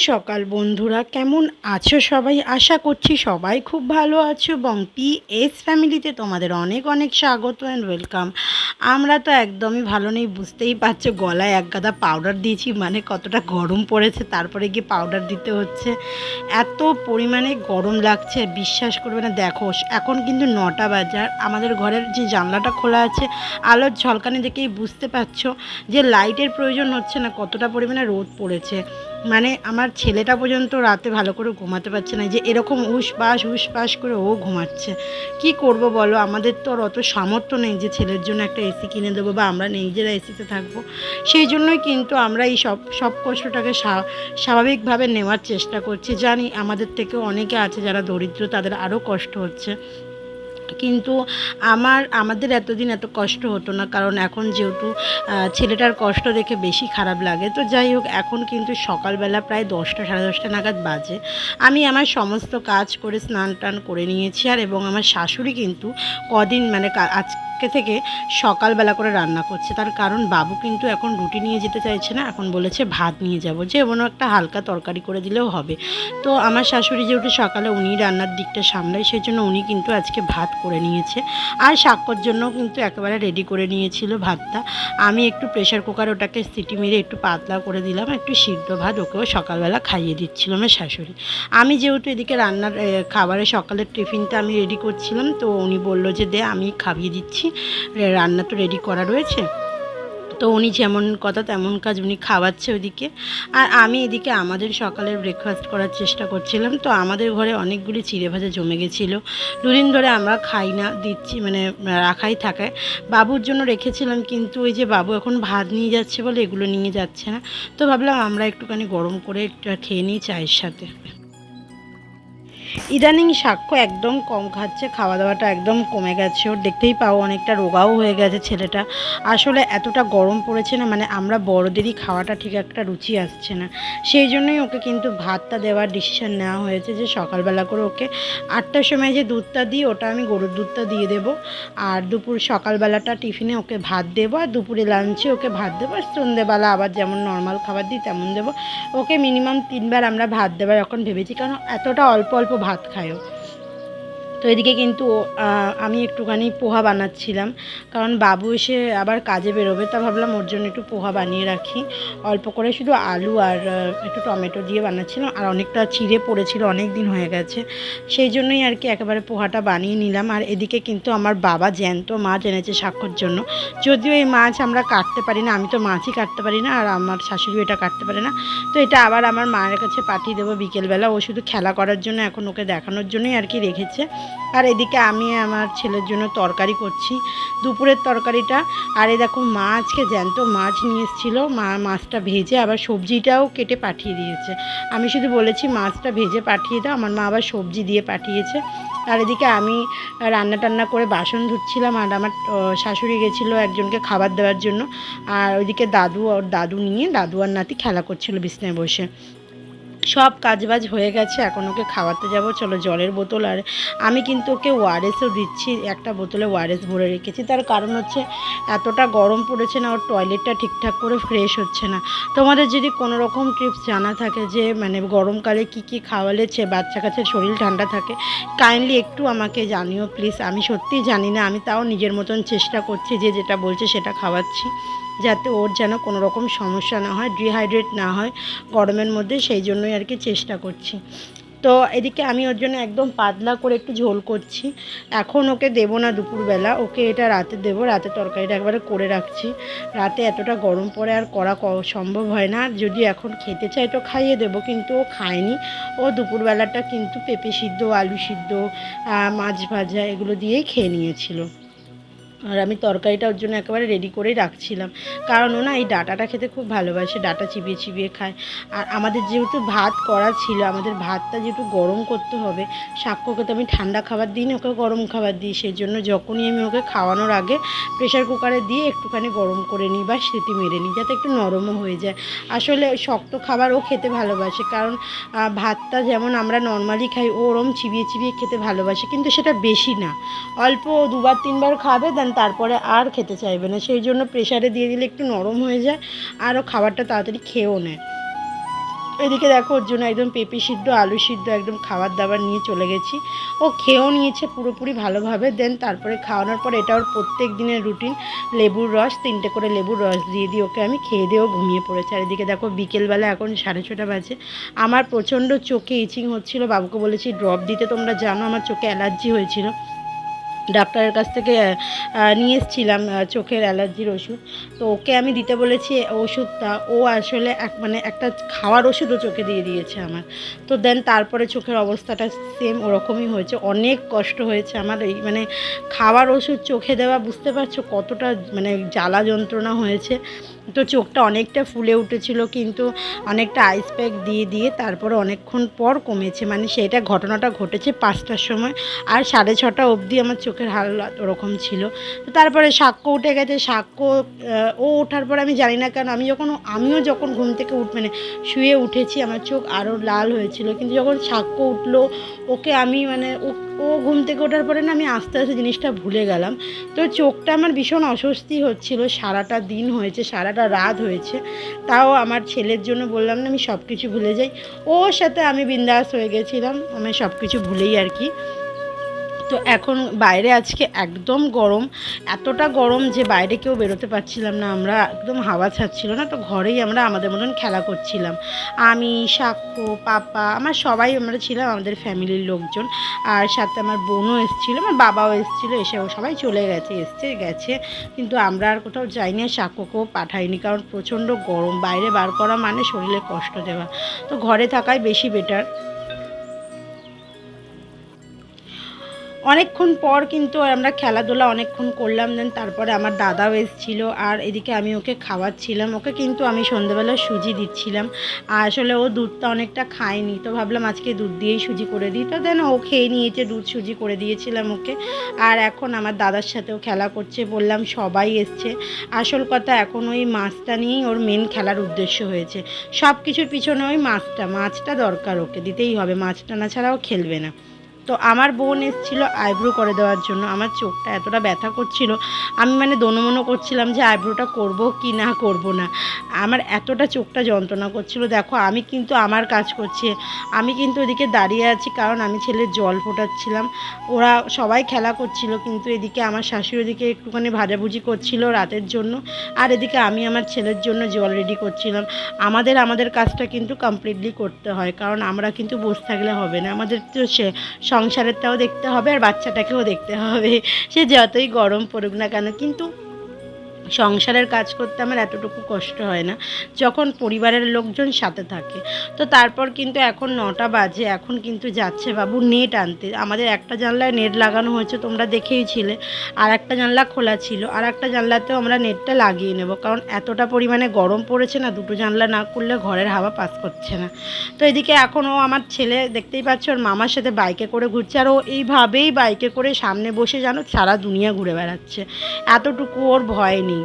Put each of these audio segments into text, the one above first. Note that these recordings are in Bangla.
সকাল বন্ধুরা, কেমন আছো সবাই? আশা করছি সবাই খুব ভালো আছো এবং পিএস ফ্যামিলিতে তোমাদের অনেক অনেক স্বাগত অ্যান্ড ওয়েলকাম। আমরা তো একদমই ভালো নেই, বুঝতেই পারছো। গলায় এক গাদা পাউডার দিয়েছি, মানে কতটা গরম পড়েছে, তারপরে গিয়ে পাউডার দিতে হচ্ছে। এত পরিমাণে গরম লাগছে, বিশ্বাস করবে না। দেখো এখন কিন্তু 9টা বাজে, আর আমাদের ঘরের যে জানলাটা খোলা আছে, আলোর ঝলকানি দেখেই বুঝতে পারছো যে লাইটের প্রয়োজন হচ্ছে না, কতটা পরিমাণে রোদ পড়েছে। মানে আমার ছেলেটা পর্যন্ত রাতে ভালো করে ঘুমাতে পারছে না, যে এরকম উসপাস করে ও ঘুমাচ্ছে। কি করব বলো, আমাদের তো আর অত সামর্থ্য নেই যে ছেলের জন্য একটা এসি কিনে দেবো বা আমরা নিজেরা এসিতে থাকবো। সেই জন্যই কিন্তু আমরা এই সব কষ্টটাকে স্বাভাবিকভাবে নেওয়ার চেষ্টা করছি। জানি আমাদের থেকেও অনেকে আছে যারা দরিদ্র, তাদের আরও কষ্ট হচ্ছে, কিন্তু আমাদের এতদিন এত কষ্ট হতো না, কারণ এখন যেহেতু ছেলেটার কষ্ট দেখে বেশি খারাপ লাগে। তো যাই হোক, এখন কিন্তু সকালবেলা প্রায় 10টা সাড়ে 10টা নাগাদ বাজে। আমি আমার সমস্ত কাজ করে স্নান টান করে নিয়েছি, আর এবং আমার শাশুড়ি কিন্তু কদিন মানে আজকে থেকে সকালবেলা করে রান্না করছে। তার কারণ বাবু কিন্তু এখন রুটি নিয়ে যেতে চাইছে না, এখন বলেছে ভাত নিয়ে যাব, যে কোনো একটা হালকা তরকারি করে দিলেও হবে। তো আমার শাশুড়ি যেহেতু সকালে উনি রান্নার দিকটা সামলায়, সেই জন্য উনি কিন্তু আজকে ভাত করে নিয়েছে। আর সাক্ষর জন্য কিন্তু একেবারে রেডি করে নিয়েছিল ভাতটা। আমি একটু প্রেশার কুকারে ওটাকে সিটি মেরে একটু পাতলা করে দিলাম, একটু সিদ্ধ ভাত ওকেও সকালবেলা খাইয়ে দিচ্ছিল আমার শাশুড়ি। আমি যেহেতু এদিকে রান্নার খাবারের সকালের টিফিনটা আমি রেডি করছিলাম, তো উনি বলল যে দে আমি খাইয়ে দিচ্ছি, রান্না তো রেডি করা রয়েছে। তো উনি যেমন কথা তেমন কাজ, উনি খাওয়াচ্ছে ওদিকে, আর আমি এদিকে আমাদের সকালের ব্রেকফাস্ট করার চেষ্টা করছিলাম। তো আমাদের ঘরে অনেকগুলি চিড়ে ভাজা জমে গেছিলো, দুদিন ধরে আমরা খাই না, দিচ্ছি মানে রাখাই থাকে। বাবুর জন্য রেখেছিলাম, কিন্তু ওই যে বাবু এখন ভাত নিয়ে যাচ্ছে বলে এগুলো নিয়ে যাচ্ছে না। তো ভাবলাম আমরা একটুখানি গরম করে খেয়ে নিই চায়ের সাথে। ইদানিং সাক্ষ্য একদম কম খাচ্ছে, খাওয়া দাওয়াটা একদম কমে গেছে ওর, দেখতেই পাও অনেকটা রোগাও হয়ে গেছে ছেলেটা। আসলে এতটা গরম পড়েছে না, মানে আমরা বড়দেরই খাওয়াটা ঠিক একটা রুচি আসছে না। সেই জন্যই ওকে কিন্তু ভাতটা দেওয়ার ডিসিশন নেওয়া হয়েছে, যে সকালবেলা করে ওকে 8টার সময় যে দুধটা দিই ওটা আমি গরুর দুধটা দিয়ে দেবো, আর সকালবেলাটা টিফিনে ওকে ভাত দেবো, আর দুপুরে লাঞ্চে ওকে ভাত দেবো, আর সন্ধ্যেবেলা আবার যেমন নর্মাল খাবার দিই তেমন দেবো। ওকে মিনিমাম 3বার আমরা ভাত দেবার এখন ভেবেছি, কারণ এতটা অল্প অল্প ভাত খায়ও। তো এদিকে কিন্তু আমি একটুখানি পোহা বানাচ্ছিলাম, কারণ বাবু এসে আবার কাজে বেরোবে, তা ভাবলাম ওর জন্য একটু পোহা বানিয়ে রাখি। অল্প করে শুধু আলু আর একটু টমেটো দিয়ে বানাচ্ছিলাম, আর অনেকটা চিড়ে পড়েছিল, অনেক দিন হয়ে গেছে, সেই জন্যই আর কি একেবারে পোহাটা বানিয়ে নিলাম। আর এদিকে কিন্তু আমার বাবা জ্যান্ত মাছ এনেছে সাক্ষর জন্য। যদিও এই মাছ আমরা কাটতে পারি না, আমি তো মাছই কাটতে পারি না, আর আমার শাশুড়ি এটা কাটতে পারে না। তো এটা আবার আমার মায়ের কাছে পাঠিয়ে দেবো বিকেলবেলা, ও শুধু খেলা করার জন্য, এখন ওকে দেখানোর জন্যই আর কি রেখেছে। আর এদিকে আমি আমার ছেলের জন্য তরকারি করছি, দুপুরের তরকারিটা। আর এই দেখো মা আজকে জ্যান্ত মাছ নিয়ে এসেছিলো, মা মাছটা ভেজে আবার সবজিটাও কেটে পাঠিয়ে দিয়েছে। আমি শুধু বলেছি মাছটা ভেজে পাঠিয়ে দাও, আমার মা আবার সবজি দিয়ে পাঠিয়েছে। আর এদিকে আমি রান্না টান্না করে বাসন ধুচ্ছিলাম, আর আমার শাশুড়ি গেছিলো একজনকে খাবার দেওয়ার জন্য। আর ওইদিকে দাদু নিয়ে দাদু আর নাতি খেলা করছিল বিছনায় বসে। সব কাজবাজ হয়ে গেছে, এখন ওকে খাওয়াতে যাব। চলো জলের বোতল, আর আমি কিন্তু ওকে ওআরএসও দিচ্ছি, একটা বোতলে ওআরএস ভরে রেখেছি। তার কারণ হচ্ছে এতটা গরম পড়েছে না, ওর টয়লেটটা ঠিকঠাক করে ফ্রেশ হচ্ছে না। তোমাদের যদি কোনো রকম টিপস জানা থাকে যে মানে গরমকালে কি খাওয়ালে বাচ্চা কাচ্চার শরীর ঠান্ডা থাকে, কাইন্ডলি একটু আমাকে জানিও প্লিজ। আমি সত্যিই জানি না, আমি তাও নিজের মতন চেষ্টা করছি, যে যেটা বলছে সেটা খাওয়াচ্ছি, যাতে ওর যেন কোনো রকম সমস্যা না হয়, ডিহাইড্রেট না হয় গরমের মধ্যে, সেই জন্যই আর কি চেষ্টা করছি। তো এদিকে আমি ওর জন্য একদম পাতলা করে একটু ঝোল করছি। এখন ওকে দেবো না দুপুরবেলা, ওকে এটা রাতে দেবো, রাতে তরকারিটা একবারে করে রাখছি। রাতে এতটা গরম পড়ে আর করা সম্ভব হয় না, যদি এখন খেতে চাই তো খাইয়ে দেবো, কিন্তু ও খায়নি। ও দুপুরবেলাটা কিন্তু পেঁপে সিদ্ধ, আলু সিদ্ধ, মাছ ভাজা এগুলো দিয়েই খেয়ে নিয়েছিল। আর আমি তরকারিটা ওর জন্য একেবারে রেডি করেই রাখছিলাম, কারণ ও না এই ডাঁটাটা খেতে খুব ভালোবাসে, ডাঁটা চিবিয়ে চিবিয়ে খায়। আর আমাদের যেহেতু ভাত করা ছিল, আমাদের ভাতটা যেহেতু গরম করতে হবে, সাক্ষ্যকে তো আমি ঠান্ডা খাবার দিই না, ওকে গরম খাবার দিই। সেই জন্য যখনই আমি ওকে খাওয়ানোর আগে প্রেশার কুকারে দিয়ে একটুখানি গরম করে নিই বা সিটি মেরে নিই, যাতে একটু নরমও হয়ে যায়। আসলে শক্ত খাবার ও খেতে ভালোবাসে, কারণ ভাতটা যেমন আমরা নর্মালি খাই, ও ওরম চিবিয়ে চিবিয়ে খেতে ভালোবাসে, কিন্তু সেটা বেশি না, অল্প 2বার 3বার খাবে, দেন তারপরে আর খেতে চাইবে না। সেই জন্য প্রেশারে দিয়ে দিলে একটু নরম হয়ে যায়, আর ও খাবারটা তাড়াতাড়ি খেয়েও নেয়। এদিকে দেখো ওর জন্য একদম পেঁপে সিদ্ধ আলু সিদ্ধ একদম খাবার দাবার নিয়ে চলে গেছি। ও খেয়েও নিয়েছে পুরোপুরি ভালোভাবে। দেন তারপরে খাওয়ানোর পর এটা ওর প্রত্যেক দিনের রুটিন, লেবুর রস 3টে করে লেবুর রস দিয়ে দিয়ে ওকে আমি খেয়ে দিয়েও ঘুমিয়ে পড়েছি। আর এদিকে দেখো বিকেলবেলা এখন 6:30 বাজে, আমার প্রচণ্ড চোখে ইচিং হচ্ছিলো। বাবুকে বলেছি ড্রপ দিতে, তোমরা জানো আমার চোখে অ্যালার্জি হয়েছিল, ডাক্তারের কাছ থেকে নিয়ে এসেছিলাম চোখের অ্যালার্জির ওষুধ। তো ওকে আমি দিতে বলেছি ওষুধটা, ও আসলে একটা খাওয়ার ওষুধও চোখে দিয়ে দিয়েছে আমার। তো দেন তারপরে চোখের অবস্থাটা সেম ওরকমই হয়েছে, অনেক কষ্ট হয়েছে আমার। এই খাওয়ার ওষুধ চোখে দেওয়া, বুঝতে পারছো কতটা জ্বালা যন্ত্রণা হয়েছে। তো চোখটা অনেকটা ফুলে উঠেছিল, কিন্তু অনেকটা আইস প্যাক দিয়ে দিয়ে তারপরে অনেকক্ষণ পর কমেছে। সেটা ঘটনাটা ঘটেছে 5টার সময়, আর 6:30 অবধি আমার চোখের হালত ওরকম ছিল। তো তারপরে সাক্ষ্য উঠে গেছে। সাক্ষ্য ও ওঠার পর আমি জানি না কেন আমিও যখন ঘুম থেকে শুয়ে উঠেছি, আমার চোখ আরও লাল হয়েছিল। কিন্তু যখন সাক্ষ্য উঠলো, ওকে আমি ও ঘুম থেকে ওঠার পরে না আমি আস্তে আস্তে জিনিসটা ভুলে গেলাম। তো চোখটা আমার ভীষণ অস্বস্তি হচ্ছিল, সারাটা দিন হয়েছে, সারাটা রাত হয়েছে। তাও আমার ছেলের জন্য বললাম না, আমি সব কিছু ভুলে যাই, ওর সাথে আমি বিন্দাস হয়ে গেছিলাম, আমি সব কিছু ভুলেই আর কি। তো এখন বাইরে আজকে একদম গরম, এতটা গরম যে বাইরে কেউ বেরোতে পারছিলাম না আমরা, একদম হাওয়া ছাড়ছিল না। তো ঘরেই আমরা আমাদের মতন খেলা করছিলাম, আমি, সাক্ষ্য, পাপা, আমরা ছিলাম, আমাদের ফ্যামিলির লোকজন। আর সাথে আমার বোনও এসেছিলো, আমার বাবাও এসেছিলো, এসেও সবাই চলে গেছে। কিন্তু আমরা আর কোথাও যাইনি, সাক্ষ্যকেও পাঠাইনি, কারণ প্রচণ্ড গরম, বাইরে বার করা মানে শরীরে কষ্ট দেওয়া। তো ঘরে থাকাই বেশি বেটার। অনেকক্ষণ পর কিন্তু আমরা খেলাধুলা অনেকক্ষণ করলাম। দেন তারপরে আমার দাদাও এসেছিলো, আর এদিকে আমি ওকে খাওয়াচ্ছিলাম। ওকে কিন্তু আমি সন্ধ্যাবেলা সুজি দিচ্ছিলাম, আর আসলে ও দুধটা অনেকটা খায়নি, তো ভাবলাম আজকে দুধ দিয়েই সুজি করে দিই। তো দেন ও খেয়ে নিয়েছে, দুধ সুজি করে দিয়েছিলাম ওকে। আর এখন আমার দাদার সাথেও খেলা করছে, বললাম সবাই এসছে। আসল কথা এখন ওই মাছটা নিয়েই ওর মেন খেলার উদ্দেশ্য হয়েছে। সব কিছুর পিছনে ওই মাছটা দরকার, ওকে দিতেই হবে, মাছটা না ছাড়াও খেলবে না। তো আমার বোন এসেছিলো আইব্রো করে দেওয়ার জন্য। আমার চোখটা এতটা ব্যথা করছিল, আমি দোনমনো করছিলাম যে আইব্রোটা করব কি না করব না। আমার এতটা চোখটা যন্ত্রণা করছিল। দেখো আমি কিন্তু আমার কাজ করছি, আমি কিন্তু ওদিকে দাঁড়িয়ে আছি, কারণ আমি ছেলের জল ফোটাচ্ছিলাম। ওরা সবাই খেলা করছিল, কিন্তু এদিকে আমার শাশুড়ি ওদিকে একটুখানি ভাজাভুজি করছিল রাতের জন্য, আর এদিকে আমি আমার ছেলের জন্য জল রেডি করছিলাম। আমাদের কাজটা কিন্তু কমপ্লিটলি করতে হয়, কারণ আমরা কিন্তু বসে থাকলে হবে না, আমাদের তো সংসারেরটাও দেখতে হবে আর বাচ্চাটাকেও দেখতে হবে, সে যতই গরম পড়ুক না কেন। কিন্তু সংসারের কাজ করতে আমার এতটুকু কষ্ট হয় না যখন পরিবারের লোকজন সাথে থাকে। তো তারপর কিন্তু এখন 9টা বাজে, এখন কিন্তু যাচ্ছে বাবু নেট আনতে। আমাদের একটা জানলায় নেট লাগানো হয়েছে, তোমরা দেখেইছিলে, আর একটা জানলা খোলা ছিল, আর একটা জানলাতেও আমরা নেটটা লাগিয়ে নেব, কারণ এতটা পরিমাণে গরম পড়েছে না, দুটো জানলা না করলে ঘরের হাওয়া পাস করছে না। তো এদিকে এখন আমার ছেলে দেখতেই পাচ্ছ ওর মামার সাথে বাইকে করে ঘুরছে, আর ও এইভাবেই বাইকে করে সামনে বসে সারা দুনিয়া ঘুরে বেড়াচ্ছে, এতটুকু ওর ভয় নেই।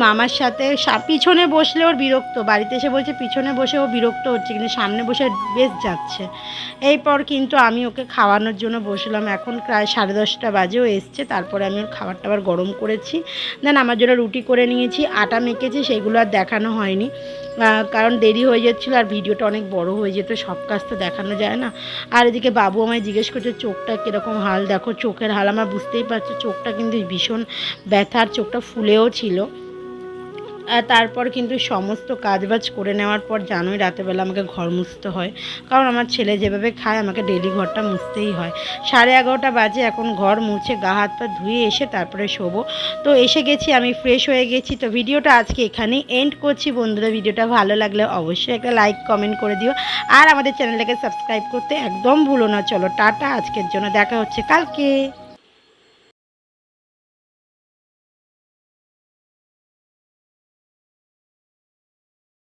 মামার সাথে পিছনে বসলে ওর বিরক্ত, বাড়িতে এসে বলছে পিছনে বসে ও বিরক্ত হচ্ছে, কিন্তু সামনে বসে বেশ যাচ্ছে। এরপর কিন্তু আমি ওকে খাওয়ানোর জন্য বসলাম, এখন প্রায় 10:30 বাজে, ও এসছে। তারপরে আমি ওর খাবার টাবার গরম করেছি, দেন আমার জন্য রুটি করে নিয়েছি, আটা মেখেছি, সেগুলো আর দেখানো হয়নি, কারণ দেরি হয়ে যাচ্ছিলো আর ভিডিওটা অনেক বড় হয়ে যেত, সব কাজ তো দেখানো যায় না। আর এদিকে বাবু আমায় জিজ্ঞেস করছে চোখটা কীরকম হাল, দেখো চোখের হাল আমার বুঝতেই পারছো, চোখটা কিন্তু ভীষণ ব্যথার, চোখটা ফুলেও ছিল। আর তারপর কিন্তু সমস্ত কাজবাজ করে নেওয়ার পর জানোই রাতেরবেলা আমাকে ঘর মুছতে হয়, কারণ আমার ছেলে যেভাবে খায় আমাকে ডেলি ঘরটা মুছতেই হয়। 11:30 বাজে, এখন ঘর মুছে গা হাত পা ধুয়ে এসে তারপরে শোবো। তো এসে গেছি, আমি ফ্রেশ হয়ে গেছি। তো ভিডিওটা আজকে এখানেই এন্ড করছি বন্ধুরা। ভিডিওটা ভালো লাগলে অবশ্যই একটা লাইক কমেন্ট করে দিও, আর আমাদের চ্যানেলটাকে সাবস্ক্রাইব করতে একদম ভুলো না। চলো টাটা, আজকের জন্য দেখা হচ্ছে কালকে।